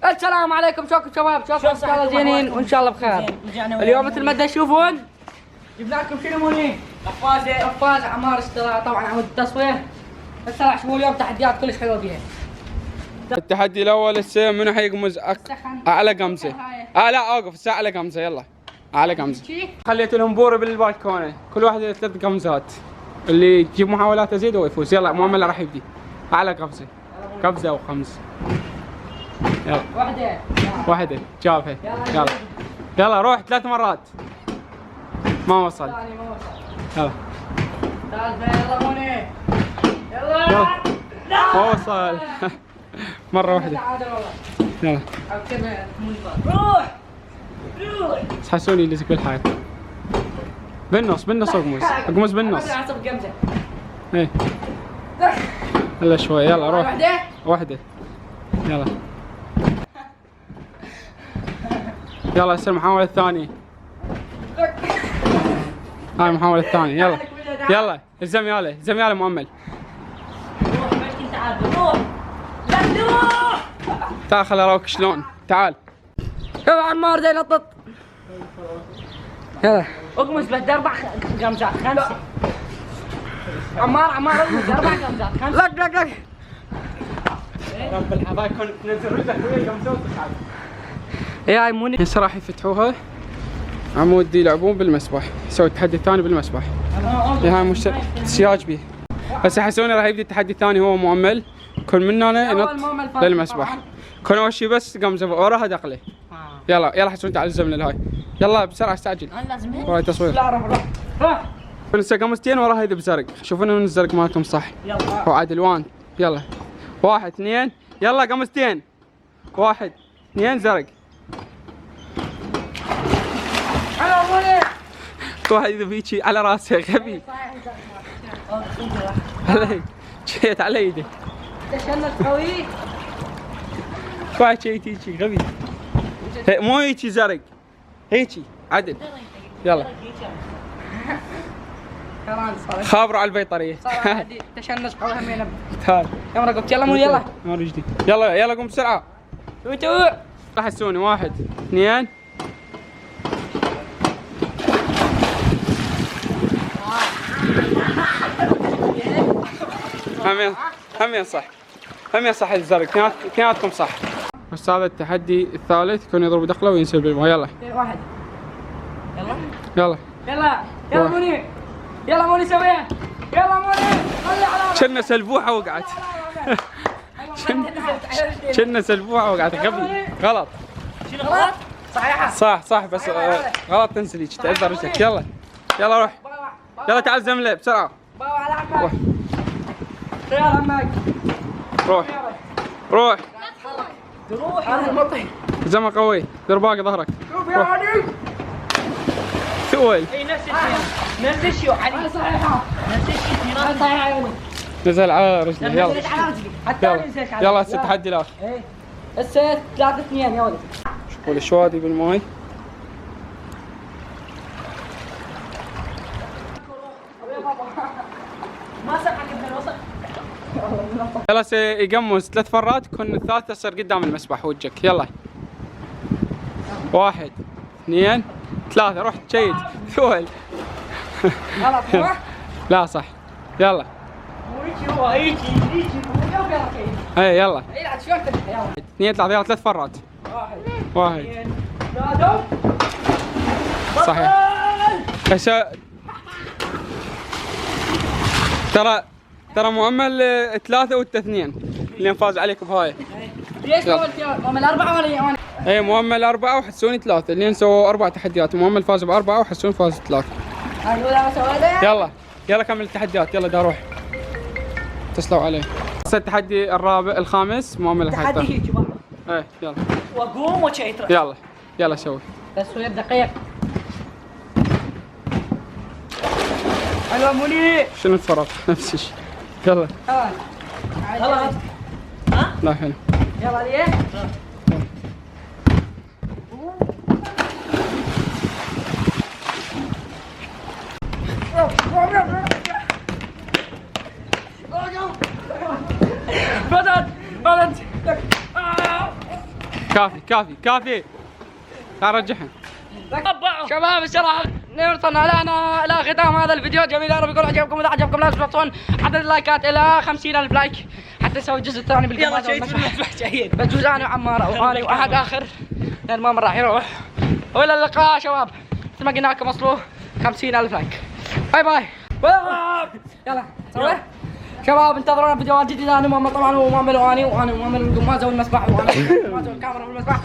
السلام عليكم، شلونكم شباب؟ شلونكم ان شاء الله زينين وان شاء الله بخير. اليوم مثل ما تشوفون جبنا لكم شنو مونين؟ قفاز عمار اشترى طبعا عمود التصوير. بس راح شوفوا اليوم تحديات كلش حلوه فيها. التحدي الاول هسه منو حيقمز اعلى قمزه؟ لا اوقف هسه اعلى قمزه. يلا اعلى قمزه. خليت لهم بوره بالبالكونه، كل واحده 3 قمزات، اللي يجيب محاولات ازيد هو يفوز. يلا مؤمل راح يبدي. اعلى قفزه، قفزه او خمس. يلا واحده جابها. يلا روح 3 مرات. ما وصل. يلا يلا موني يلا ما وصل. مرة واحدة. يلا روح تحسوني اللي زق بالحياة. بالنص اقمز بالنص. ايه هلا شوي. يلا روح واحدة. يلا يلا هسه المحاولة الثانية. هاي المحاولة الثانية. يلا يلا الزم ياله مؤمل. تعال خل اراوك شلون. تعال يلا عمار زي نطط. يلا اقمز بس 4 قمزات 5. عمار اقمز 4 قمزات 5. لك رب الحظاظ كنت تنزل رجلك ويا قمزات. يا موني هسه راح يفتحوها عمود يلعبون بالمسبح. يسوي التحدي الثاني بالمسبح. هاي سياج بيه. هسه حسوني راح يبدي التحدي الثاني. هو مؤمل كل مننا ينط للمسبح. كل اول شيء بس قمزه وراها دقله. يلا حسون تعال الزمن الهاي. يلا بسرعه استعجل. وراي تصوير. روح هسه قمزتين وراها يد بزرق. شوفون من الزرق مالكم صح. يلا وعاد الوان. يلا 1 2 يلا قمزتين. 1 2 زرق. واحد يذبيكي على راسه غبي. علي جيت على يدي. تشنت قوي. واحد شي تيجي غبي. مو هيجي زرق، هيجي عدل. يلا خابروا على البيطريه. تشنج قوي همين. تعال يلا قلت يلا مو يلا. ما رجدي. يلا قوم بسرعه. راح يسووني 1 2 همين صح الزرق. اثنيناتكم صح. بس هذا التحدي الثالث يكون يضرب دخله وينسب بالماء. يلا واحد. يلا موني. يلا موني سويها. يلا موني خلي على. كنا سلبوحه وقعت. كنا سلبوحه وقعت غبي. غلط. شنو غلط؟ صحيحه. صح بس غلط تنسليك تأذى رجلك. يلا روح. يلا تعال زمله بسرعه. باو على عمك. يلا عمك. روح انا المطي. زمه قوي. دير باقي ظهرك. شوف يا علي. ثقل. اي نفس الشيء علي. صحيحه. نفس الشيء صحيحه يا علي. نزل على رجلي. يلا يلا هسه التحدي الاخر. هسه 3-2 يا ولد. شوفوا الشوادي بالماي. ما سمعك من الوسط. يلا سيقمز 3 مرات. يكون الثالثة تصير قدام المسبح وجهك. يلا 1 2 3 روح تشيد. ثول. غلط صح؟ لا صح. يلا هو هيجي اي يلا يلعب شلون تفتح. يلا 2 3 يلا 3 مرات. 1 3 صحيح. هسه ترى مؤمل 3 وانت 2 اللي فاز عليك بهاي. ليش قلت يا مؤمل 4 ولا انا؟ اي مؤمل 4 وحسوني 3. اللي سووا 4 تحديات. مؤمل فاز ب4 وحسون فاز 3. يلا كمل التحديات. يلا دا روح. تسلوا عليه. هسه التحدي الخامس مؤمل الحين. تحدي هيك بعض. ايه يلا واقوم وشيت. يلا سوي. بس هو دقيق. حلوه موني. شنو تفرط نفس الشيء. يلا غلط. لا حلو. يلا ليه؟ بدت كافي كافي كافي. لا رجعها. شباب الصراحه وصلنا الان الى ختام هذا الفيديو الجميل. يا رب يكون عجبكم. اذا عجبكم لا تنسون عدد اللايكات الى 50,000 لايك حتى نسوي الجزء الثاني بالقناه. يلا شيء بس جزء انا وعمار وهاني واحد اخر لان ماما راح يروح. والى اللقاء شباب. مثل ما قلنا لكم وصلوا 50,000 لايك. باي باي. يلا صور شباب. انتظرونا فيديوهات جديده. انا ماما طبعا وماما واني وانا وماما القمازه والمسبح وانا الكاميرا والمسبح.